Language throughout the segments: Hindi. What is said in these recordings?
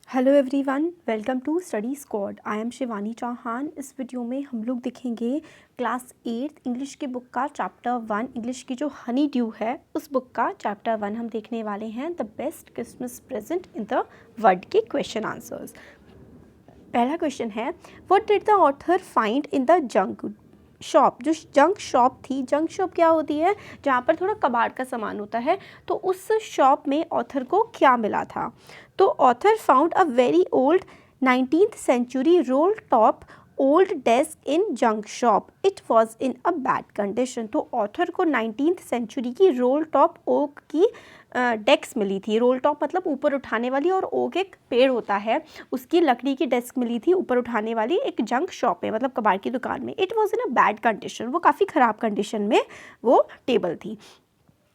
Hello everyone, welcome to study squad. I am Shivani Chauhan. इस वीडियो में हम लोग देखेंगे क्लास 8 इंग्लिश की बुक का चैप्टर 1, इंग्लिश की जो हनी ड्यू है उस बुक का चैप्टर 1 हम देखने वाले हैं। The best Christmas present in the world के क्वेश्चन आंसर्स। पहला क्वेश्चन है, what did the author find in the junk shop. जो जंक शॉप थी, जंक शॉप क्या होती है, जहाँ पर थोड़ा कबाड़ का सामान होता है, तो उस शॉप में ऑथर को क्या मिला था। तो author found a very old 19th century roll top old desk in junk shop. It was in a bad condition. तो ऑथर को 19th सेंचुरी की रोल टॉप ओक की डेस्क मिली थी। रोल टॉप मतलब ऊपर उठाने वाली, और ओक एक पेड़ होता है, उसकी लकड़ी की डेस्क मिली थी ऊपर उठाने वाली एक जंक शॉप में, मतलब कबाड़ की दुकान में। It was in a bad condition, वो काफ़ी ख़राब कंडीशन में वो टेबल थी।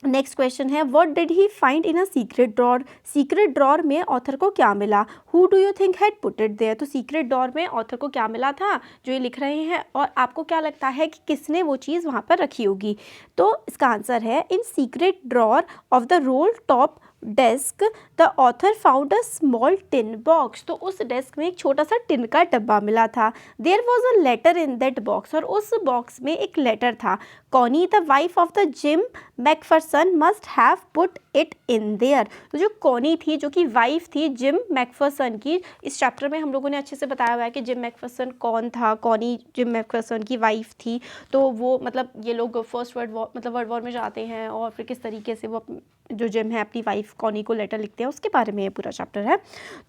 नेक्स्ट क्वेश्चन है, what did he find in a secret drawer. Secret drawer में ऑथर को क्या मिला। Who do you think had put it there. तो सीक्रेट ड्रॉर में ऑथर को क्या मिला था, जो ये लिख रहे हैं, और आपको क्या लगता है कि किसने वो चीज़ वहाँ पर रखी होगी। तो इसका आंसर है, in secret drawer of the roll top desk the author found a small tin box. तो उस डेस्क में एक छोटा सा टिन का डब्बा मिला था। There was a letter in that box, और उस बॉक्स में एक लेटर था। Connie the wife of the Jim Macpherson must have put it in there. तो जो कॉनी थी, जो कि वाइफ थी जिम मैकफरसन की, इस चैप्टर में हम लोगों ने अच्छे से बताया हुआ है कि जिम मैकफरसन कौन था। कॉनी जिम मैकफरसन की वाइफ थी। तो वो मतलब ये लोग फर्स्ट वर्ल्ड वॉर, मतलब वर्ल्ड वॉर में जाते हैं, और फिर किस तरीके से वो जो जिम है अपनी वाइफ कॉनी को लेटर लिखते हैं, उसके बारे में ये पूरा चैप्टर है।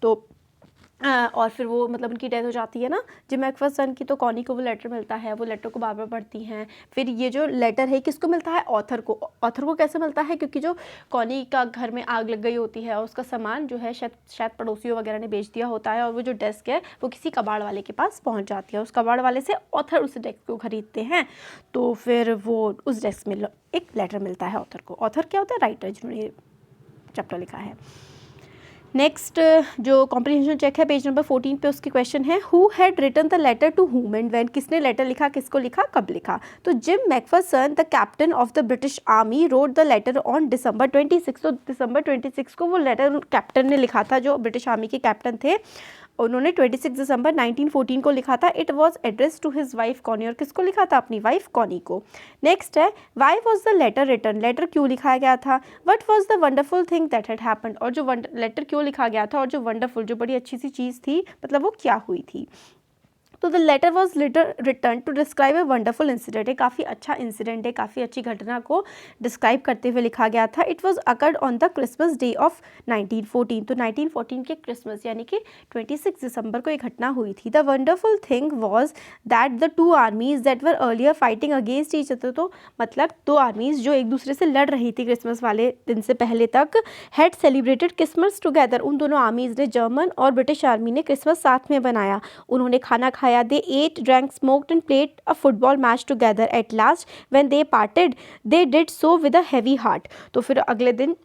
तो और फिर वो मतलब उनकी डेथ हो जाती है ना जिम मैकफरसन की, तो कॉनी को वो लेटर मिलता है। वो लेटर को बार बार पढ़ती हैं। फिर ये जो लेटर है किसको मिलता है, ऑथर को। ऑथर को कैसे मिलता है, क्योंकि जो कॉनी का घर में आग लग गई होती है, उसका सामान जो है शायद पड़ोसियों वगैरह ने बेच दिया होता है, और वो जो डेस्क है वो किसी कबाड़ वाले के पास पहुँच जाती है। उस कबाड़ वाले से ऑथर उस डेस्क को खरीदते हैं। तो फिर वो उस डेस्क में एक लेटर मिलता है ऑथर को। ऑथर क्या होता है, राइटर, जिन्होंने चैप्टर लिखा है। नेक्स्ट जो कॉम्प्रिहेंशन चेक है पेज नंबर 14 पे, उसके क्वेश्चन है, who had written the letter to whom and when. किसने लेटर लिखा, किसको लिखा, कब लिखा। तो Jim Macpherson the captain of the British army wrote the letter on December 26। तो December 26 को वो लेटर कैप्टन ने लिखा था, जो ब्रिटिश आर्मी के कैप्टन थे। उन्होंने 26 दिसंबर 1914 को लिखा था। It was address to his wife Connie, और किसको लिखा था, अपनी वाइफ कॉनी को। नेक्स्ट है, why was the letter written. लेटर क्यों लिखाया गया था। What was the wonderful thing that had happened. और जो लेटर क्यों लिखा गया था, और जो वंडरफुल, जो बड़ी अच्छी सी चीज़ थी, मतलब वो क्या हुई थी। तो the letter was written to describe a wonderful incident. एक काफ़ी अच्छा इंसिडेंट है, काफ़ी अच्छी घटना को डिस्क्राइब करते हुए लिखा गया था। It was occurred on the Christmas day of 1914। तो 1914 के क्रिसमस यानी कि 26 दिसंबर को एक घटना हुई थी। The wonderful thing was that the two आर्मीज that were earlier fighting against each other. तो मतलब दो आर्मीज जो एक दूसरे से लड़ रही थी क्रिसमस वाले दिन से पहले तक, हैड सेलिब्रेटेड क्रिसमस टुगेदर। उन दोनों आर्मीज ने, जर्मन और ब्रिटिश आर्मी ने, क्रिसमस साथ में बनाया। उन्होंने खाना खाया, they ate, drank, smoked and played a football match together. At last when they parted they did so with a heavy heart। तो फिर अगले दिन,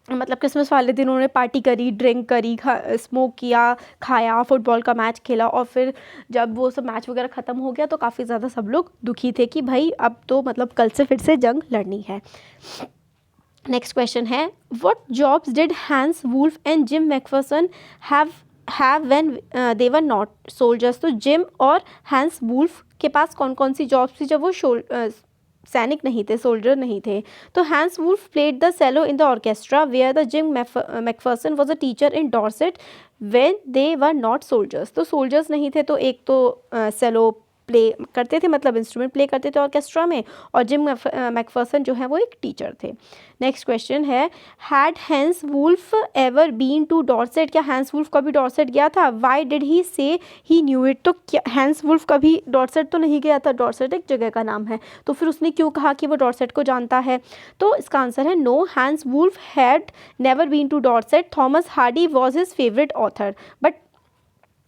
मतलब क्रिसमस वाले दिन, उन्होंने पार्टी करी, ड्रिंक करी, स्मोक किया, खाया, फुटबॉल का मैच खेला, और फिर जब वो सब मैच वगैरह ख़त्म हो गया तो काफ़ी ज़्यादा सब लोग दुखी थे कि भाई अब तो मतलब कल से फिर से जंग लड़नी है। नेक्स्ट क्वेश्चन है, what jobs did Hans Wolf and Jim Macpherson have when they were not soldiers. तो जिम और हैंस वुल्फ के पास कौन कौन सी जॉब्स थी जब वो सैनिक नहीं थे, सोल्जर नहीं थे। तो Hans Wolf played the cello in the orchestra where the Jim Macpherson was a teacher in Dorset when they were not soldiers. तो सोल्जर्स नहीं थे तो एक तो सेलो प्ले करते थे, मतलब इंस्ट्रूमेंट प्ले करते थे ऑर्केस्ट्रा में, और जिम मैकफरसन जो है वो एक टीचर थे। नेक्स्ट क्वेश्चन है, had Hans Wolf ever been to Dorset. क्या हैंस वुल्फ कभी डॉर्सेट गया था। वाई डिड ही से ही न्यू इट। तो क्या हैंस वुल्फ कभी डॉर्सेट तो नहीं गया था, डॉर्सेट एक जगह का नाम है, तो फिर उसने क्यों कहा कि वो डॉर्सेट को जानता है। तो इसका आंसर है no, Hans Wolf had never been to Dorset. Thomas Hardy was his favourite author. But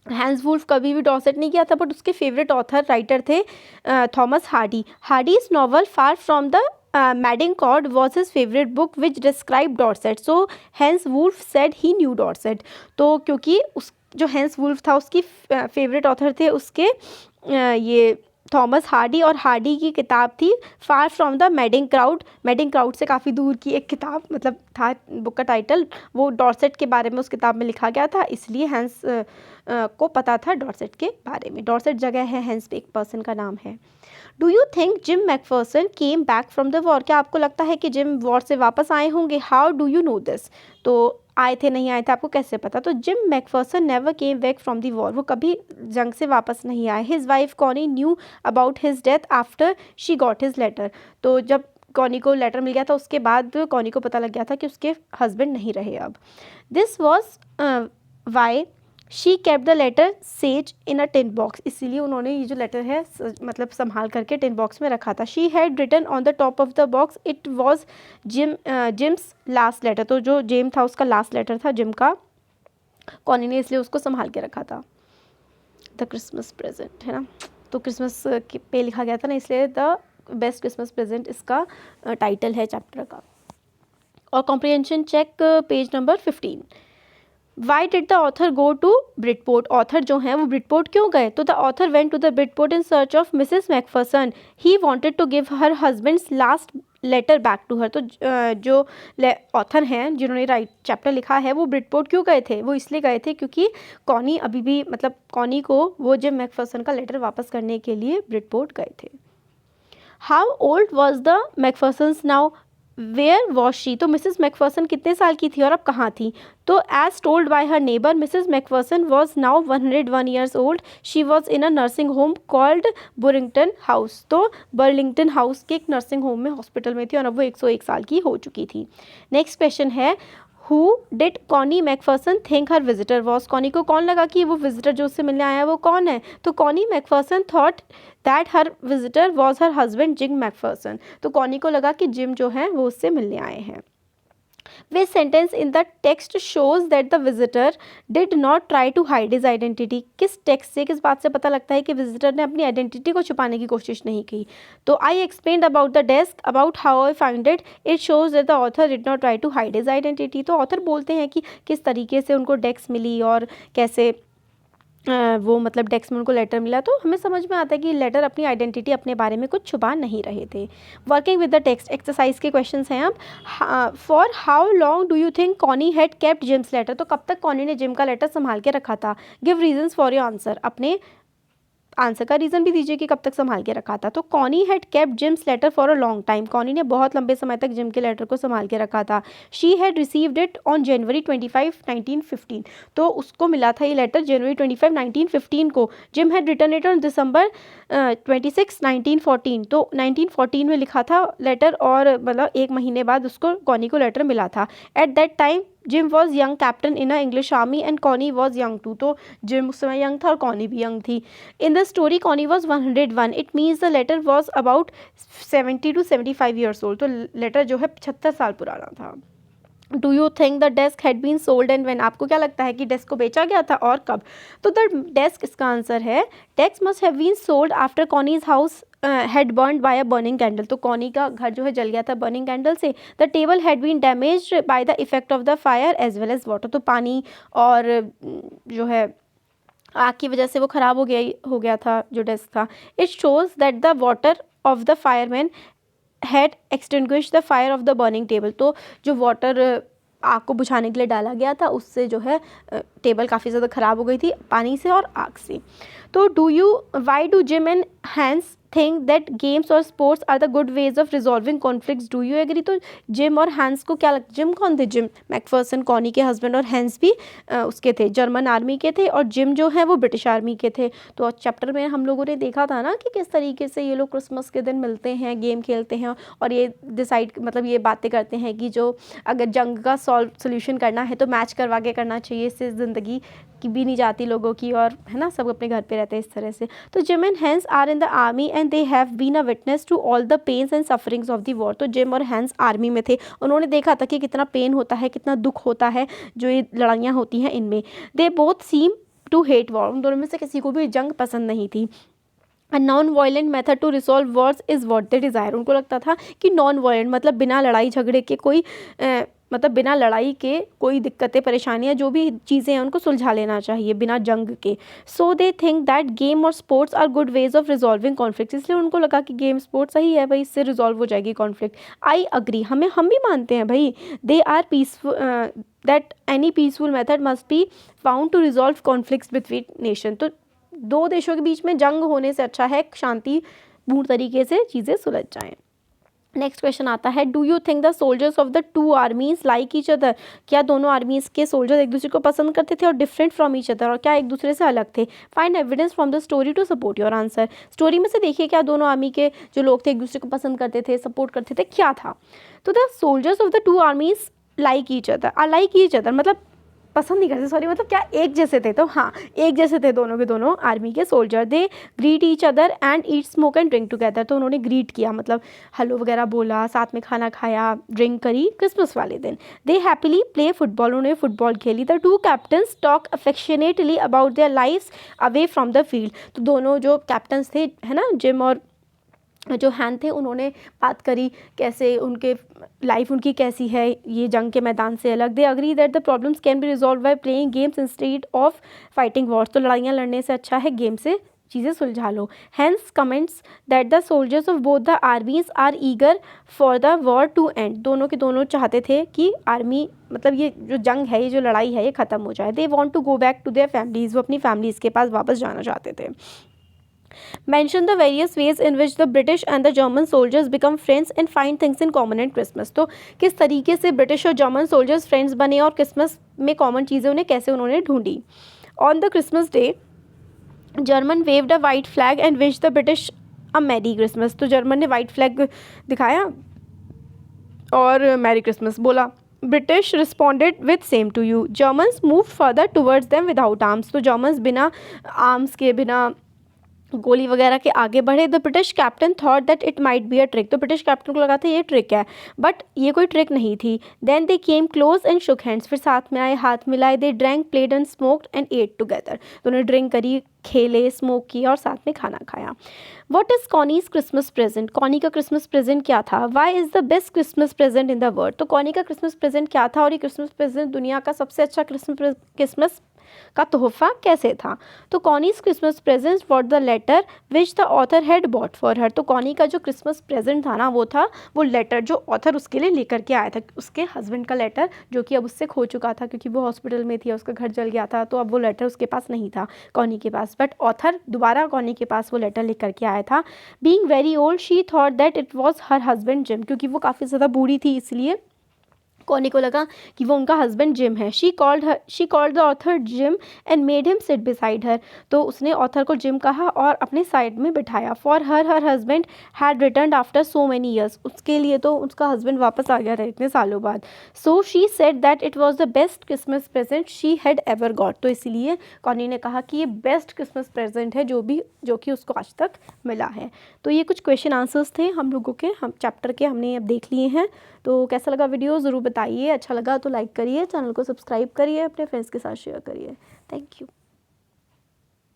Hans Wolf कभी भी डॉर्सेट नहीं किया था, बट उसके फेवरेट ऑथर राइटर थे Thomas Hardy. Hardy's novel far from the Madding was his favorite book which described Dorset. So hence Wolf said he knew Dorset. तो क्योंकि उस जो हैंस वुल्फ था उसकी फेवरेट ऑथर थे उसके ये थॉमस हार्डी, और हार्डी की किताब थी फार from the madding crowd. Madding crowd से काफ़ी दूर की एक किताब मतलब था बुक का टाइटल, वो डॉर्सेट के बारे में उस किताब में लिखा गया था, इसलिए हैंस को पता था डॉर्सेट के बारे में। डॉर्सेट जगह है, हैंस एक पर्सन का नाम है। Do you think gym Macpherson came back from the war? क्या आपको लगता है कि जिम वॉर से वापस आए होंगे? How do you know this? तो आए थे नहीं आए थे आपको कैसे पता? तो Jim Macpherson never came back from the war, वो कभी जंग से वापस नहीं आए। His wife Connie knew about his death after she got his letter. तो जब कॉनी को लेटर मिल गया था उसके बाद कॉनी को पता लग गया था कि उसके हस्बैंड नहीं रहे अब। This was why she kept the letters in a tin box, इसीलिए उन्होंने ये जो लेटर है मतलब संभाल करके टिन बॉक्स में रखा था। She had written on the top of the box it was Jim's last letter, तो जो जेम था उसका लास्ट लेटर था जिम का, कॉनी ने इसलिए उसको संभाल के रखा था। द क्रिसमस प्रेजेंट है ना, तो क्रिसमस पे लिखा गया था ना, इसलिए द बेस्ट क्रिसमस प्रेजेंट इसका टाइटल है चैप्टर का। और comprehension check page number 15। Why did the author go to Bridport? Author जो हैं वो ब्रिटपोर्ट क्यों गए? तो the author went to the Bridport in search of Mrs McPherson. He wanted to give her husband's last letter back to her. तो जो ऑथर हैं जिन्होंने राइट चैप्टर लिखा है वो ब्रिटपोर्ट क्यों गए थे? वो इसलिए गए थे क्योंकि कॉनी अभी भी मतलब कॉनी को वो जिम मैकफर्सन का लेटर वापस करने के लिए ब्रिटपोर्ट गए थे। How old was the McPhersons now? Where was she? तो मिसेस मैकफर्सन कितने साल की थी और अब कहाँ थी? तो as told by her neighbour Mrs McPherson was now 101 years old. She was in a nursing home called Burlington house. तो बर्लिंगटन हाउस के एक नर्सिंग होम में हॉस्पिटल में थी और अब वो 101 साल की हो चुकी थी। नेक्स्ट क्वेश्चन है who did Connie Macpherson think her visitor was? Connie को कौन लगा कि वो विजिटर जो उससे मिलने आया वो कौन है? तो Connie Macpherson thought that her visitor was her husband gym Macpherson. तो कॉनी को लगा कि जिम जो है वो उससे मिलने आए हैं। Which sentence in the text shows that the visitor did not try to hide his identity? किस टेक्स्ट से किस बात से पता लगता है कि विजिटर ने अपनी आइडेंटिटी को छुपाने की कोशिश नहीं की? तो I explained about the desk, about how I found it. It shows that the author did not try to hide his identity. तो ऑथर बोलते हैं कि किस तरीके से उनको डेस्क मिली और कैसे वो मतलब डेस्क में उनको लेटर मिला, तो हमें समझ में आता है कि लेटर अपनी आइडेंटिटी अपने बारे में कुछ छुपा नहीं रहे थे। Working with the text exercise के क्वेश्चंस हैं अब। For how long do you think Connie had kept Jim's letter? तो कब तक कॉनी ने जिम का लेटर संभाल के रखा था? Give reasons for your answer, अपने आंसर का रीज़न भी दीजिए कि कब तक संभाल के रखा था। तो Connie had kept Jim's letter for a long time, Connie ने बहुत लंबे समय तक जिम के लेटर को संभाल के रखा था। She had received it on January 25, 1915, तो उसको मिला था ये लेटर जनवरी 25, 1915 को। Jim had written it on December 26, 1914, तो 1914 में लिखा था लेटर और मतलब एक महीने बाद उसको कॉनी को लेटर मिला था। At that time Jim was young captain in a English army and Connie was young too, तो जिम उस समय यंग था और कॉनी भी यंग थी। In the story Connie was 101, it means the letter was about 70 to 75 years old, तो लेटर जो है 75 साल पुराना था। Do you think the desk had been sold and when? आपको क्या लगता है कि डेस्क को बेचा गया था और कब? तो द डेस्क इसका आंसर है desk must have been sold after Connie's house had burned by a burning candle, तो कॉनी का घर जो है जल गया था बर्निंग कैंडल से। The table had been damaged by the effect of the fire as well as water, तो पानी और जो है आग की वजह से वो ख़राब हो गया था जो डेस्क था। It shows that the water of the fireman had extinguish the fire of the burning table, तो जो वाटर आग को बुझाने के लिए डाला गया था उससे जो है टेबल काफ़ी ज़्यादा ख़राब हो गई थी पानी से और आग से। तो why do Jim and Hans think that games और sports are the good ways of resolving conflicts? Do you agree? तो जिम और हैंस को क्या लगता? जिम कौन थे? जिम मैकफर्सन कॉनी के हस्बैंड, और हैंस भी उसके थे जर्मन आर्मी के थे, और जिम जो है वो ब्रिटिश आर्मी के थे। तो चैप्टर में हम लोगों ने देखा था ना कि किस तरीके से ये लोग क्रिसमस के दिन मिलते हैं, गेम खेलते हैं और ये डिसाइड मतलब ये बातें करते हैं कि जो अगर जंग का सोल्यूशन करना है तो मैच करवा के करना चाहिए, इससे ज़िंदगी की भी नहीं जाती लोगों की, और है ना सब अपने घर पे रहते हैं इस तरह से। तो Jim and Hans are in the army and they have been a witness to all the pains and sufferings of the war, तो जिम और हैंस आर्मी में थे, उन्होंने देखा था कि कितना पेन होता है, कितना दुख होता है जो ये लड़ाइयाँ होती हैं इनमें। They both seem to hate war, उन दोनों में से किसी को भी जंग पसंद नहीं थी। A non violent method to resolve wars is what they desire, उनको लगता था कि नॉन वायलेंट मतलब बिना लड़ाई झगड़े के कोई मतलब बिना लड़ाई के कोई दिक्कतें परेशानियाँ जो भी चीज़ें हैं उनको सुलझा लेना चाहिए बिना जंग के. So they think that game और sports are good ways of resolving conflict. इसलिए उनको लगा कि गेम स्पोर्ट्स सही है भाई, इससे रिजॉल्व हो जाएगी कॉन्फ्लिक्ट. आई अग्री, हम भी मानते हैं भाई. They are peaceful, that any peaceful method must be found to resolve conflicts between nation. तो दो देशों के बीच में जंग होने से अच्छा है शांतिपूर्ण तरीके से चीज़ें सुलझ जाएं. नेक्स्ट क्वेश्चन आता है, do you think the soldiers of the two armies like each other. क्या दोनों आर्मीज के सोल्जर्स एक दूसरे को पसंद करते थे और डिफरेंट फ्रॉम ईच अदर, और क्या एक दूसरे से अलग थे. Find evidence from the story to support your answer. Story में से देखिए क्या दोनों आर्मी के जो लोग थे एक दूसरे को पसंद करते थे, सपोर्ट करते थे, क्या था. तो the soldiers of the two armies like each other, are like each other मतलब पसंद नहीं करते, सॉरी, मतलब क्या एक जैसे थे. तो हाँ, एक जैसे थे दोनों के दोनों आर्मी के soldier. They greet each other and eat smoke and drink together. तो उन्होंने ग्रीट किया मतलब हेलो वगैरह बोला, साथ में खाना खाया, ड्रिंक करी क्रिसमस वाले दिन. दे हैप्पीली प्ले फुटबॉल, उन्होंने फुटबॉल खेली. The two captains talk affectionately about their lifes away from the field. तो दोनों जो कैप्टन्स थे, है ना, जिम और जो हैन थे, उन्होंने बात करी कैसे उनके लाइफ उनकी कैसी है ये जंग के मैदान से अलग. They agree that the problems can be resolve by playing games instead of fighting Wars. तो लड़ाइयाँ लड़ने से अच्छा है गेम से चीज़ें सुलझा लो. Hans comments that the soldiers of both the armies are eager for the war to end. दोनों के दोनों चाहते थे कि आर्मी मतलब ये जो जंग है, ये जो लड़ाई है, ये ख़त्म हो जाए. They want to go back to their families. वो अपनी फैमिलीज़ के पास वापस जाना चाहते थे. Mention the various ways in which the British and the German soldiers become friends and find things in common in Christmas. तो किस तरीके से ब्रिटिश और जर्मन सोल्जर्स फ्रेंड्स बने और क्रिसमस में कॉमन चीज़ें उन्हें कैसे उन्होंने ढूंढी. On the Christmas day German waved a white flag and wish the British a merry Christmas. तो जर्मन ने वाइट फ्लैग दिखाया और मैरी क्रिसमस बोला. British responded with same to you. Germans move further towards them without arms. तो जर्मन्स बिना आर्म्स के, बिना गोली वगैरह के आगे बढ़े. The British captain thought that it might be a trick. तो ब्रिटिश कैप्टन को लगा था ये ट्रिक है, बट ये कोई ट्रिक नहीं थी. Then they came close and shook hands. फिर साथ में आए, हाथ मिलाए. They drank, played and smoked and ate together. तो उन्होंने ड्रिंक करी, खेले, स्मोक किया और साथ में खाना खाया. What is Connie's Christmas present. Connie का क्रिसमस प्रेजेंट क्या था. Why is the best Christmas present in the world. तो कॉनी का क्रिसमस प्रेजेंट क्या था और ये क्रिसमस प्रेजेंट दुनिया का सबसे अच्छा क्रिसमस का तोहफा कैसे था. तो Connie's Christmas present what the letter which the author had bought for her. तो कॉनी का जो क्रिसमस प्रेजेंट था ना, वो था वो लेटर जो ऑथर उसके लिए लेकर के आया था, उसके हस्बैंड का लेटर, जो कि अब उससे खो चुका था क्योंकि वो हॉस्पिटल में थी, उसका घर जल गया था. तो अब वो लेटर उसके पास नहीं था कॉनी के पास, बट ऑथर दोबारा कॉनी के पास वो लेटर लेकर के आया था. Being very old she thought that it was her husband gym. क्योंकि वो काफ़ी ज़्यादा बूढ़ी थी, इसलिए कॉनी को लगा कि वो उनका हस्बैंड जिम है. She called the author gym and made him seat beside her. तो उसने ऑथर को जिम कहा और अपने साइड में बिठाया. For her husband had return after so many years. उसके लिए तो उसका हस्बैंड वापस आ गया था इतने सालों बाद. So she said that it was the best Christmas present she had ever got. तो इसीलिए कॉनी ने कहा कि ये बेस्ट क्रिसमस प्रेजेंट है जो कि उसको आज तक मिला है. तो ये कुछ क्वेश्चन आंसर्स थे हम लोगों के, हम चैप्टर के हमने अब देख लिए हैं. तो कैसा लगा वीडियो ज़रूर बताइए. अच्छा लगा तो लाइक करिए, चैनल को सब्सक्राइब करिए, अपने फ्रेंड्स के साथ शेयर करिए. Thank you.